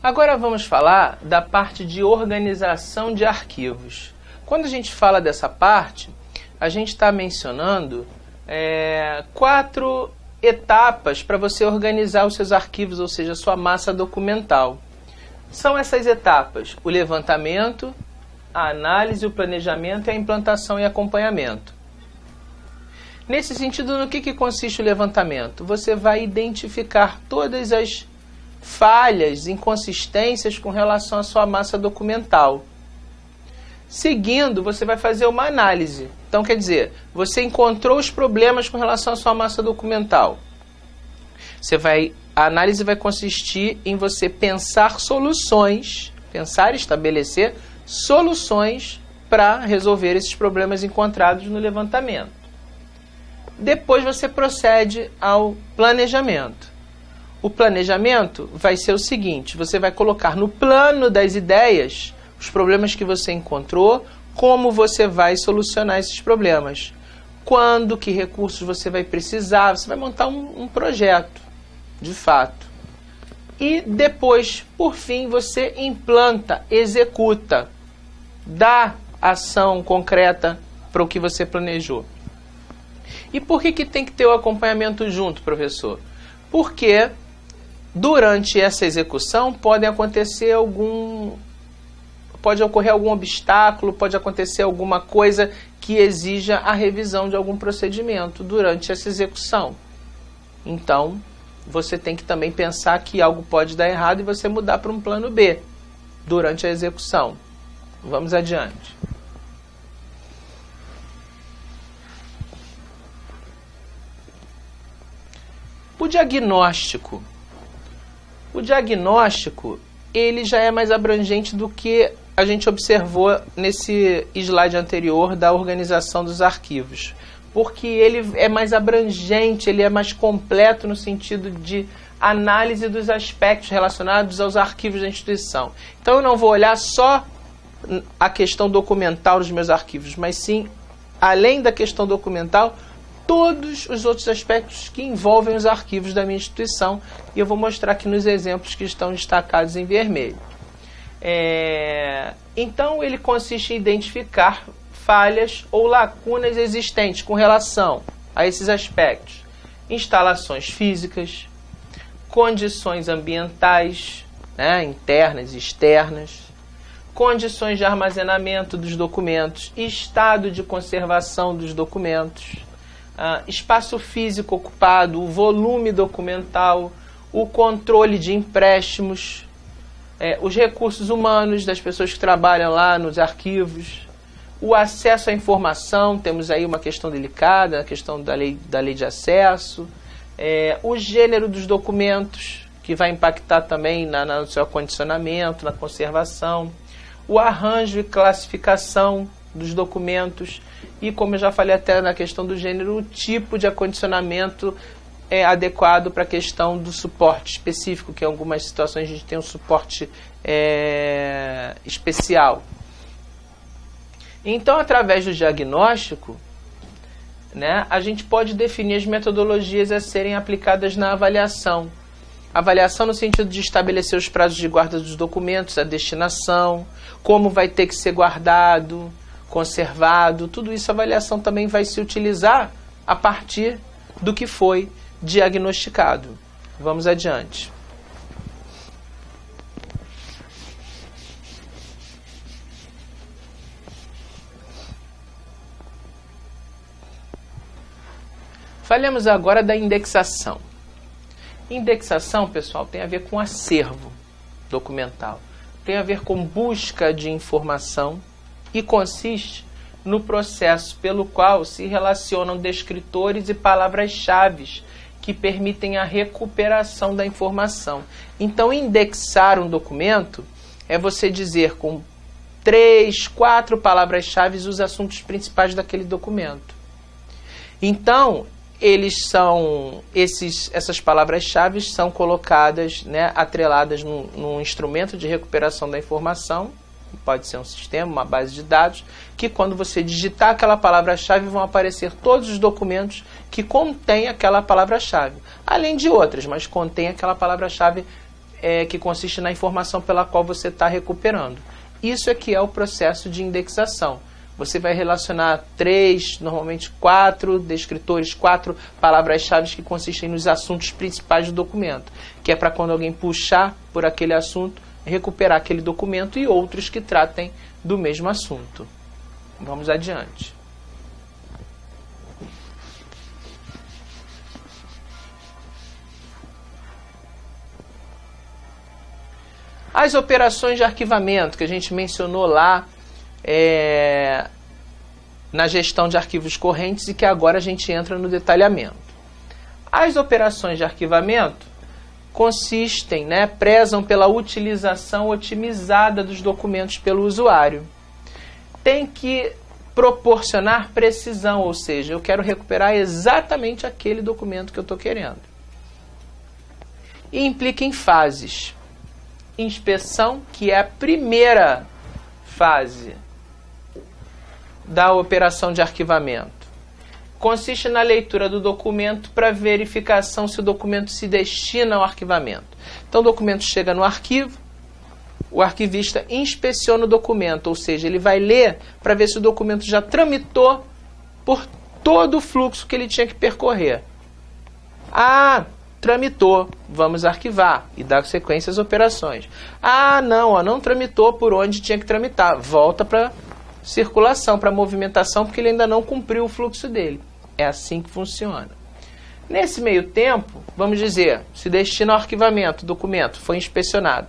Agora vamos falar da parte de organização de arquivos. Quando a gente fala dessa parte, a gente está mencionando 4 etapas para você organizar os seus arquivos, ou seja, a sua massa documental. São essas etapas: o levantamento, a análise, o planejamento, a implantação e acompanhamento. Nesse sentido, no que consiste o levantamento? Você vai identificar todas as falhas, inconsistências com relação à sua massa documental. Seguindo, você vai fazer uma análise. Então, quer dizer, você encontrou os problemas com relação à sua massa documental. A análise vai consistir em você pensar soluções, pensar e estabelecer soluções para resolver esses problemas encontrados no levantamento. Depois você procede ao planejamento. O planejamento vai ser o seguinte: você vai colocar no plano das ideias os problemas que você encontrou, como você vai solucionar esses problemas, quando, que recursos você vai precisar, você vai montar um projeto, de fato. E depois, por fim, você implanta, executa, dá ação concreta para o que você planejou. E por que tem que ter o acompanhamento junto, professor? Porque durante essa execução pode ocorrer algum obstáculo, pode acontecer alguma coisa que exija a revisão de algum procedimento durante essa execução. Então, você tem que também pensar que algo pode dar errado e você mudar para um plano B durante a execução. Vamos adiante. O diagnóstico. O diagnóstico, ele já é mais abrangente do que a gente observou nesse slide anterior da organização dos arquivos. Porque ele é mais abrangente, ele é mais completo no sentido de análise dos aspectos relacionados aos arquivos da instituição. Então eu não vou olhar só a questão documental dos meus arquivos, mas sim, além da questão documental, todos os outros aspectos que envolvem os arquivos da minha instituição, e eu vou mostrar aqui nos exemplos que estão destacados em vermelho. Então, ele consiste em identificar falhas ou lacunas existentes com relação a esses aspectos: instalações físicas, condições ambientais, internas e externas, condições de armazenamento dos documentos, estado de conservação dos documentos, espaço físico ocupado, o volume documental, o controle de empréstimos, os recursos humanos das pessoas que trabalham lá nos arquivos, o acesso à informação. Temos aí uma questão delicada, a questão da lei de acesso, o gênero dos documentos, que vai impactar também no seu acondicionamento, na conservação, o arranjo e classificação dos documentos e, como eu já falei até na questão do gênero, o tipo de acondicionamento adequado para a questão do suporte específico, que em algumas situações a gente tem um suporte especial. Então, através do diagnóstico, a gente pode definir as metodologias a serem aplicadas na avaliação. Avaliação no sentido de estabelecer os prazos de guarda dos documentos, a destinação, como vai ter que ser guardado, conservado, tudo isso a avaliação também vai se utilizar a partir do que foi diagnosticado. Vamos adiante. Falemos agora da indexação. Indexação, pessoal, tem a ver com acervo documental, tem a ver com busca de informação e consiste no processo pelo qual se relacionam descritores e palavras-chave que permitem a recuperação da informação. Então, indexar um documento é você dizer com 3, 4 palavras-chave os assuntos principais daquele documento. Então, essas palavras-chave são colocadas, atreladas num instrumento de recuperação da informação, pode ser um sistema, uma base de dados, que quando você digitar aquela palavra-chave vão aparecer todos os documentos que contêm aquela palavra-chave, além de outras, mas contém aquela palavra-chave que consiste na informação pela qual você está recuperando. Isso é que é o processo de indexação. Você vai relacionar 3, normalmente 4 descritores, 4 palavras-chave que consistem nos assuntos principais do documento, que é para quando alguém puxar por aquele assunto, recuperar aquele documento e outros que tratem do mesmo assunto. Vamos adiante. As operações de arquivamento que a gente mencionou lá na gestão de arquivos correntes e que agora a gente entra no detalhamento. As operações de arquivamento consistem, prezam pela utilização otimizada dos documentos pelo usuário. Tem que proporcionar precisão, ou seja, eu quero recuperar exatamente aquele documento que eu estou querendo. E implica em fases. Inspeção, que é a primeira fase da operação de arquivamento. Consiste na leitura do documento para verificação se o documento se destina ao arquivamento. Então o documento chega no arquivo, o arquivista inspeciona o documento, ou seja, ele vai ler para ver se o documento já tramitou por todo o fluxo que ele tinha que percorrer. Tramitou, vamos arquivar e dar sequência às operações. Não tramitou por onde tinha que tramitar. Volta para circulação, para movimentação, porque ele ainda não cumpriu o fluxo dele. É assim que funciona. Nesse meio tempo, vamos dizer, se destina ao arquivamento, o documento foi inspecionado.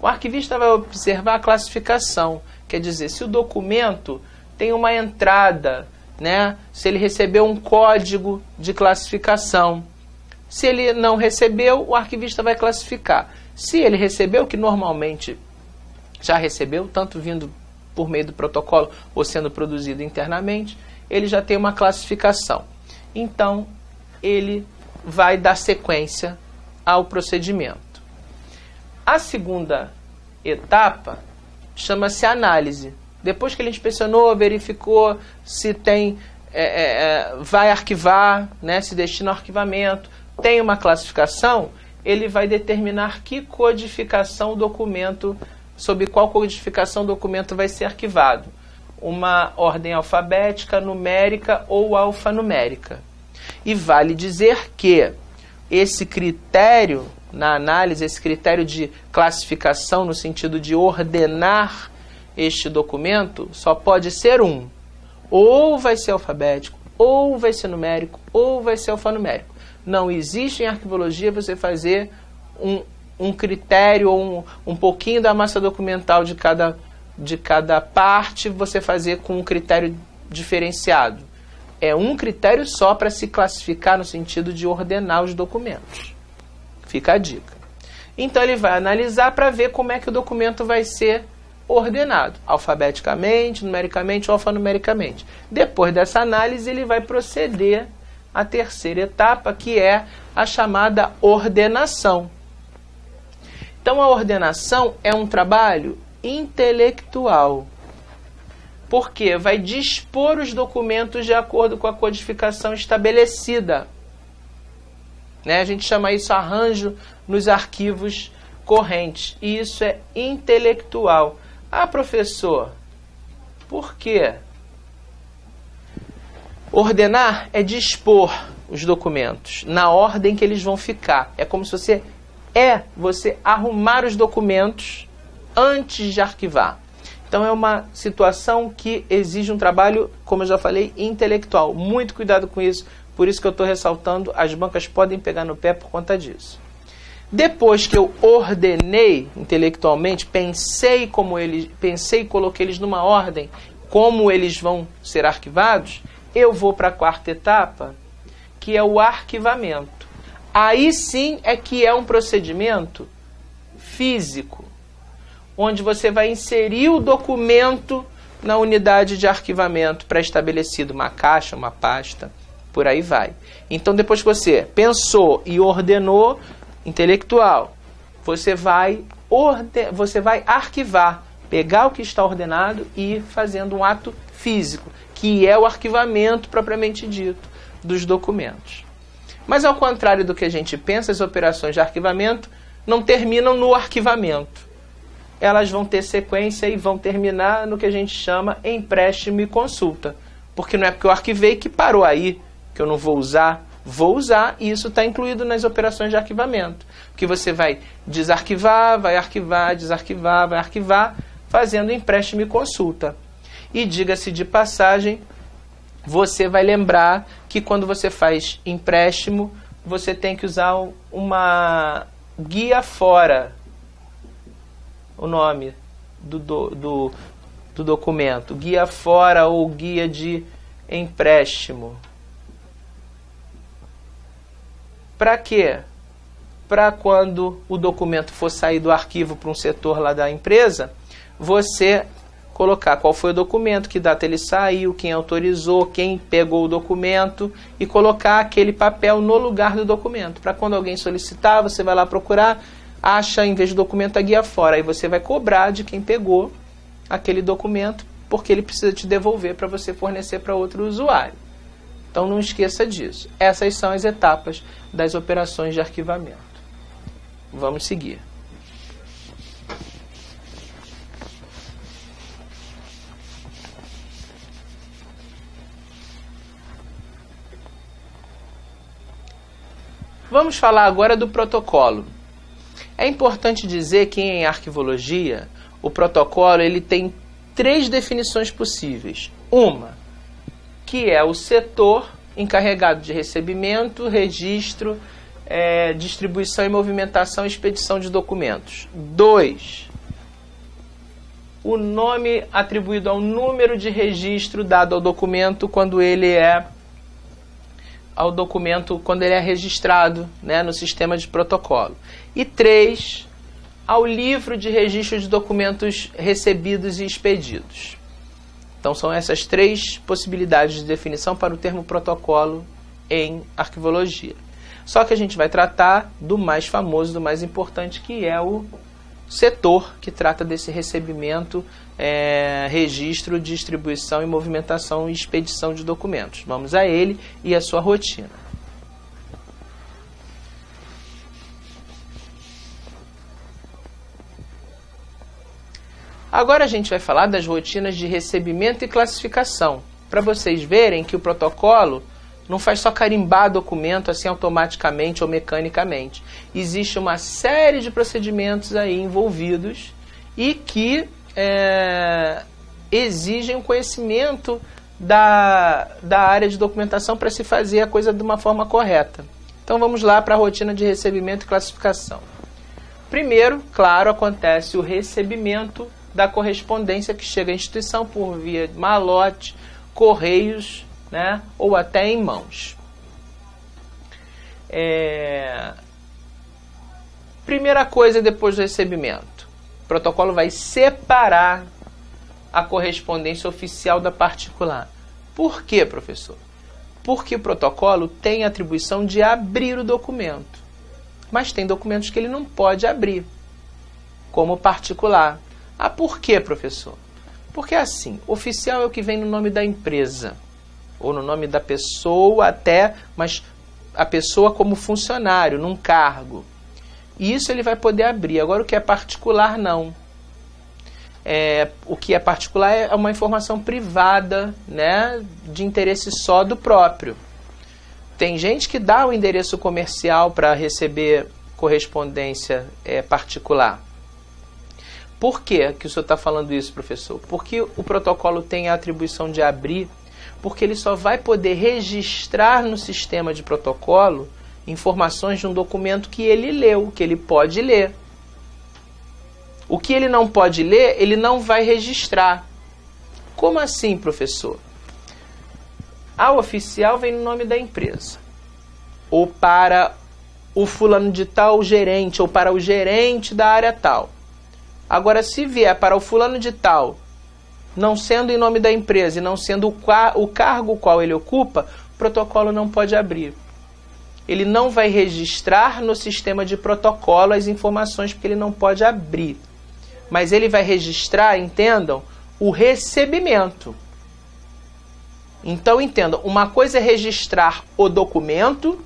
O arquivista vai observar a classificação, quer dizer, se o documento tem uma entrada, se ele recebeu um código de classificação. Se ele não recebeu, o arquivista vai classificar. Se ele recebeu, que normalmente já recebeu, tanto vindo por meio do protocolo ou sendo produzido internamente, ele já tem uma classificação. Então, ele vai dar sequência ao procedimento. A segunda etapa chama-se análise. Depois que ele inspecionou, verificou se tem, vai arquivar, se destina ao arquivamento, tem uma classificação, ele vai determinar que codificação o documento, sob qual codificação o documento vai ser arquivado. Uma ordem alfabética, numérica ou alfanumérica. E vale dizer que esse critério, na análise, esse critério de classificação no sentido de ordenar este documento, só pode ser um. Ou vai ser alfabético, ou vai ser numérico, ou vai ser alfanumérico. Não existe em arquivologia você fazer um critério ou um pouquinho da massa documental de cada parte, você fazer com um critério diferenciado. É um critério só para se classificar no sentido de ordenar os documentos. Fica a dica. Então ele vai analisar para ver como é que o documento vai ser ordenado, alfabeticamente, numericamente ou alfanumericamente. Depois dessa análise ele vai proceder à terceira etapa, que é a chamada ordenação. Então a ordenação é um trabalho intelectual, porque vai dispor os documentos de acordo com a codificação estabelecida. A gente chama isso arranjo nos arquivos correntes, e isso é intelectual. Professor, por quê? Ordenar é dispor os documentos na ordem que eles vão ficar. É como se você arrumar os documentos antes de arquivar. Então é uma situação que exige um trabalho, como eu já falei, intelectual. Muito cuidado com isso, por isso que eu estou ressaltando, as bancas podem pegar no pé por conta disso. Depois que eu ordenei intelectualmente, pensei e coloquei eles numa ordem, como eles vão ser arquivados, eu vou para a quarta etapa, que é o arquivamento. Aí sim é que é um procedimento físico, onde você vai inserir o documento na unidade de arquivamento pré-estabelecido, uma caixa, uma pasta, por aí vai. Então, depois que você pensou e ordenou, intelectual, você vai arquivar, pegar o que está ordenado e ir fazendo um ato físico, que é o arquivamento propriamente dito dos documentos. Mas ao contrário do que a gente pensa, as operações de arquivamento não terminam no arquivamento. Elas vão ter sequência e vão terminar no que a gente chama empréstimo e consulta. Porque não é porque eu arquivei que parou aí, que eu não vou usar, e isso está incluído nas operações de arquivamento. Que você vai desarquivar, vai arquivar, desarquivar, vai arquivar, fazendo empréstimo e consulta. E diga-se de passagem, você vai lembrar que quando você faz empréstimo, você tem que usar uma guia fora, o nome do documento, guia fora ou guia de empréstimo. Para quê? Para quando o documento for sair do arquivo para um setor lá da empresa, você colocar qual foi o documento, que data ele saiu, quem autorizou, quem pegou o documento e colocar aquele papel no lugar do documento. Para quando alguém solicitar, você vai lá procurar, acha em vez do documento a guia fora. Aí você vai cobrar de quem pegou aquele documento, porque ele precisa te devolver para você fornecer para outro usuário. Então não esqueça disso. Essas são as etapas das operações de arquivamento. Vamos seguir. Vamos falar agora do protocolo. É importante dizer que em arquivologia, o protocolo ele tem 3 definições possíveis. Uma, que é o setor encarregado de recebimento, registro, distribuição e movimentação e expedição de documentos. 2, o nome atribuído ao número de registro dado ao documento quando ele é registrado, né, no sistema de protocolo. E 3, ao livro de registro de documentos recebidos e expedidos. Então são essas 3 possibilidades de definição para o termo protocolo em arquivologia. Só que a gente vai tratar do mais famoso, do mais importante, que é o setor, que trata desse recebimento, registro, distribuição e movimentação e expedição de documentos. Vamos a ele e a sua rotina. Agora a gente vai falar das rotinas de recebimento e classificação, para vocês verem que o protocolo não faz só carimbar documento assim automaticamente ou mecanicamente. Existe uma série de procedimentos aí envolvidos e que exigem um conhecimento da área de documentação para se fazer a coisa de uma forma correta. Então vamos lá para a rotina de recebimento e classificação. Primeiro, claro, acontece o recebimento da correspondência que chega à instituição por via malote, correios, né, ou até em mãos. Primeira coisa depois do recebimento, o protocolo vai separar a correspondência oficial da particular. Por quê, professor? Porque o protocolo tem a atribuição de abrir o documento, mas tem documentos que ele não pode abrir, como particular. Ah, por quê, professor? Porque assim, oficial é o que vem no nome da empresa, ou no nome da pessoa até, mas a pessoa como funcionário, num cargo. E isso ele vai poder abrir. Agora o que é particular, não. O que é particular é uma informação privada, né, de interesse só do próprio. Tem gente que dá o endereço comercial para receber correspondência particular. Por que o senhor está falando isso, professor? Porque o protocolo tem a atribuição de abrir, porque ele só vai poder registrar no sistema de protocolo informações de um documento que ele leu, que ele pode ler. O que ele não pode ler, ele não vai registrar. Como assim, professor? A oficial vem no nome da empresa, ou para o fulano de tal gerente, ou para o gerente da área tal. Agora, se vier para o fulano de tal, não sendo em nome da empresa e não sendo o cargo qual ele ocupa, o protocolo não pode abrir. Ele não vai registrar no sistema de protocolo as informações porque ele não pode abrir. Mas ele vai registrar, entendam, o recebimento. Então, entendam, uma coisa é registrar o documento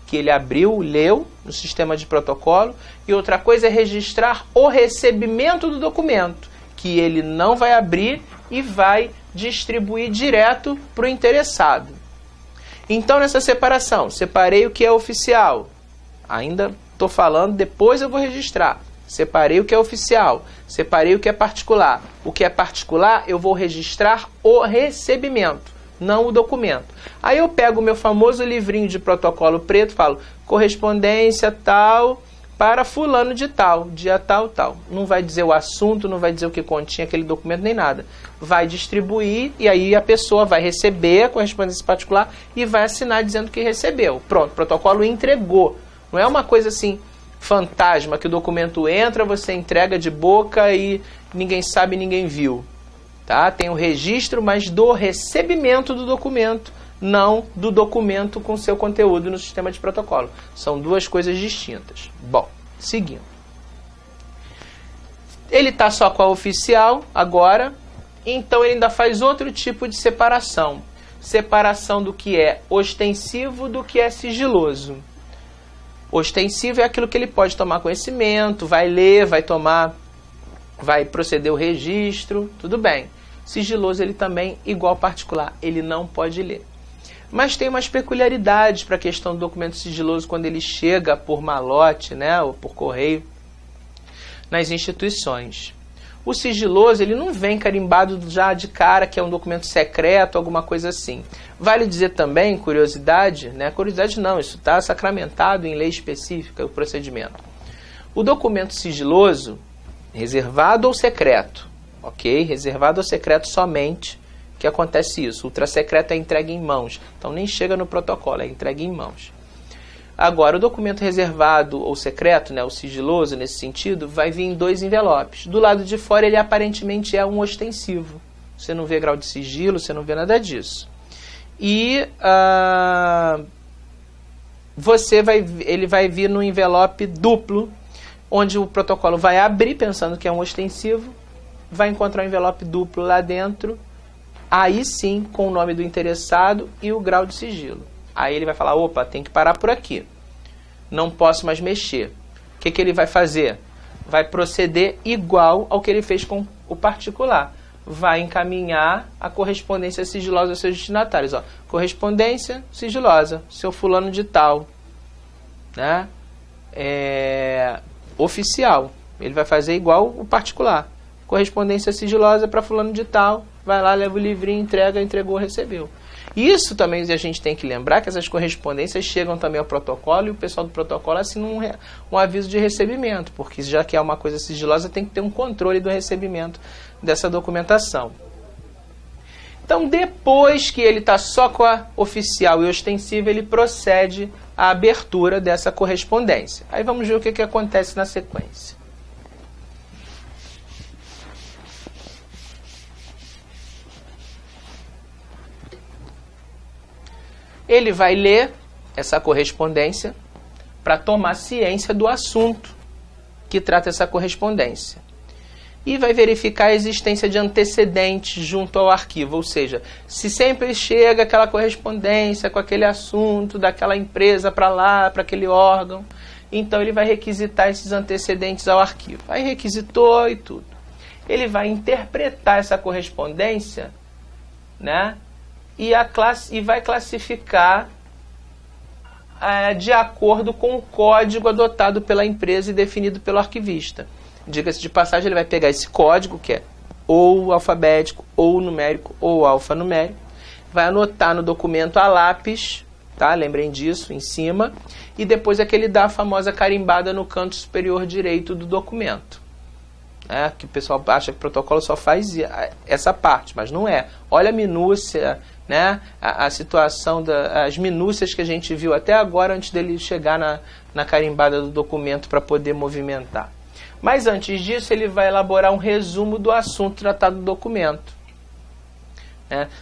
que ele abriu, leu no sistema de protocolo, e outra coisa é registrar o recebimento do documento, que ele não vai abrir e vai distribuir direto para o interessado. Então, nessa separação, separei o que é oficial. Ainda estou falando, depois eu vou registrar. Separei o que é oficial, separei o que é particular. O que é particular, eu vou registrar o recebimento, não o documento. Aí eu pego o meu famoso livrinho de protocolo preto, falo correspondência tal para fulano de tal, dia tal, tal. Não vai dizer o assunto, não vai dizer o que continha aquele documento, nem nada. Vai distribuir e aí a pessoa vai receber a correspondência particular e vai assinar dizendo que recebeu. Pronto, o protocolo entregou. Não é uma coisa assim, fantasma, que o documento entra, você entrega de boca e ninguém sabe, ninguém viu. Tá? Tem o registro, mas do recebimento do documento, não do documento com seu conteúdo no sistema de protocolo. São duas coisas distintas. Bom, seguindo. Ele está só com a oficial agora, então ele ainda faz outro tipo de separação. Separação do que é ostensivo do que é sigiloso. Ostensivo é aquilo que ele pode tomar conhecimento, vai ler, vai tomar, vai proceder o registro, tudo bem. Sigiloso ele também, igual particular, ele não pode ler. Mas tem umas peculiaridades para a questão do documento sigiloso quando ele chega por malote, né, ou por correio, nas instituições. O sigiloso, ele não vem carimbado já de cara que é um documento secreto, alguma coisa assim. Vale dizer também, curiosidade, né? Curiosidade não, isso está sacramentado em lei específica, o procedimento. O documento sigiloso, reservado ou secreto, ok? Reservado ou secreto somente, que acontece isso. Ultrasecreto é entregue em mãos, então nem chega no protocolo, é entregue em mãos. Agora, o documento reservado ou secreto, né, o sigiloso nesse sentido, vai vir em 2 envelopes. Do lado de fora ele aparentemente é um ostensivo. Você não vê grau de sigilo, você não vê nada disso. E ele vai vir no envelope duplo, onde o protocolo vai abrir pensando que é um ostensivo, vai encontrar um envelope duplo lá dentro, aí sim com o nome do interessado e o grau de sigilo. Aí ele vai falar, opa, tem que parar por aqui. Não posso mais mexer. O que ele vai fazer? Vai proceder igual ao que ele fez com o particular. Vai encaminhar a correspondência sigilosa aos seus destinatários. Ó, correspondência sigilosa, seu fulano de tal. Né? Oficial. Ele vai fazer igual o particular. Correspondência sigilosa para fulano de tal. Vai lá, leva o livrinho, entrega, entregou, recebeu. Isso também a gente tem que lembrar que essas correspondências chegam também ao protocolo e o pessoal do protocolo assina um aviso de recebimento, porque já que é uma coisa sigilosa tem que ter um controle do recebimento dessa documentação. Então, depois que ele está só com a oficial e ostensiva, ele procede à abertura dessa correspondência. Aí vamos ver o que acontece na sequência. Ele vai ler essa correspondência para tomar ciência do assunto que trata essa correspondência. E vai verificar a existência de antecedentes junto ao arquivo, ou seja, se sempre chega aquela correspondência com aquele assunto daquela empresa para lá, para aquele órgão, então ele vai requisitar esses antecedentes ao arquivo. Aí requisitou e tudo. Ele vai interpretar essa correspondência, né? E vai classificar de acordo com o código adotado pela empresa e definido pelo arquivista. Diga-se de passagem, ele vai pegar esse código, que é ou alfabético, ou numérico, ou alfanumérico, vai anotar no documento a lápis, tá? Lembrem disso, em cima, e depois é que ele dá a famosa carimbada no canto superior direito do documento. Que o pessoal acha que o protocolo só faz essa parte, mas não é. Olha a minúcia, né? A situação, as minúcias que a gente viu até agora antes dele chegar na carimbada do documento para poder movimentar. Mas antes disso, ele vai elaborar um resumo do assunto tratado no documento.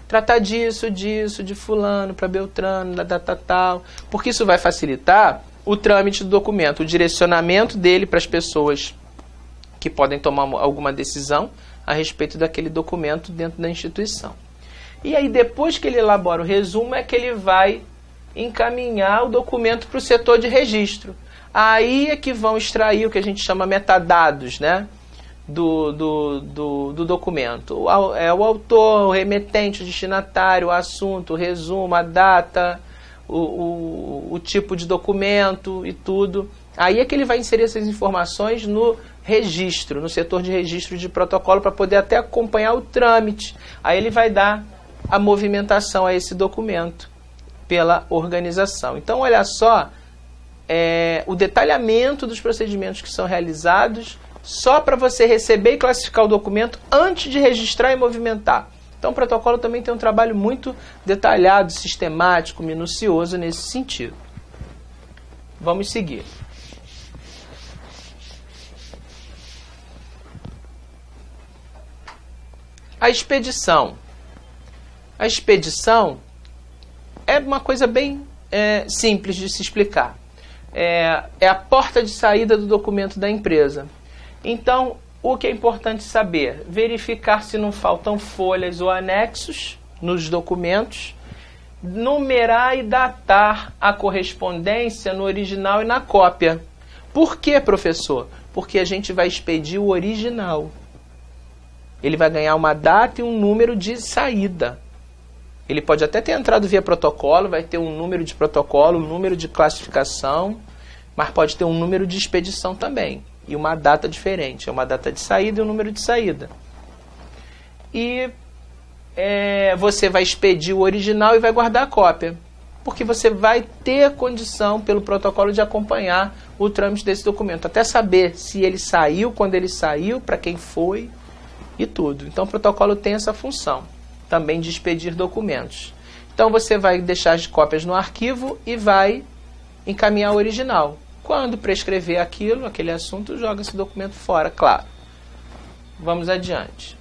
Tratar disso, de fulano para Beltrano, da data tal, porque isso vai facilitar o trâmite do documento, o direcionamento dele para as pessoas que podem tomar alguma decisão a respeito daquele documento dentro da instituição. E aí, depois que ele elabora o resumo, é que ele vai encaminhar o documento para o setor de registro. Aí é que vão extrair o que a gente chama metadados, né? Do documento. É o autor, o remetente, o destinatário, o assunto, o resumo, a data, o tipo de documento e tudo. Aí é que ele vai inserir essas informações no registro, no setor de registro de protocolo, para poder até acompanhar o trâmite. Aí ele vai dar a movimentação a esse documento pela organização. Então, olha só, o detalhamento dos procedimentos que são realizados só para você receber e classificar o documento antes de registrar e movimentar. Então, o protocolo também tem um trabalho muito detalhado, sistemático, minucioso nesse sentido. Vamos seguir. A expedição. A expedição é uma coisa bem simples de se explicar. É a porta de saída do documento da empresa. Então, o que é importante saber? Verificar se não faltam folhas ou anexos nos documentos, numerar e datar a correspondência no original e na cópia. Por quê, professor? Porque a gente vai expedir o original. Ele vai ganhar uma data e um número de saída. Ele pode até ter entrado via protocolo, vai ter um número de protocolo, um número de classificação, mas pode ter um número de expedição também. E uma data diferente. É uma data de saída e um número de saída. E você vai expedir o original e vai guardar a cópia. Porque você vai ter condição, pelo protocolo, de acompanhar o trâmite desse documento. Até saber se ele saiu, quando ele saiu, para quem foi e tudo. Então, o protocolo tem essa função também de expedir documentos. Então, você vai deixar as cópias no arquivo e vai encaminhar o original. Quando prescrever aquele assunto, joga esse documento fora, claro. Vamos adiante.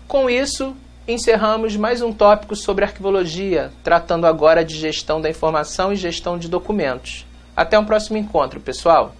Com isso, encerramos mais um tópico sobre arquivologia, tratando agora de gestão da informação e gestão de documentos. Até um próximo encontro, pessoal!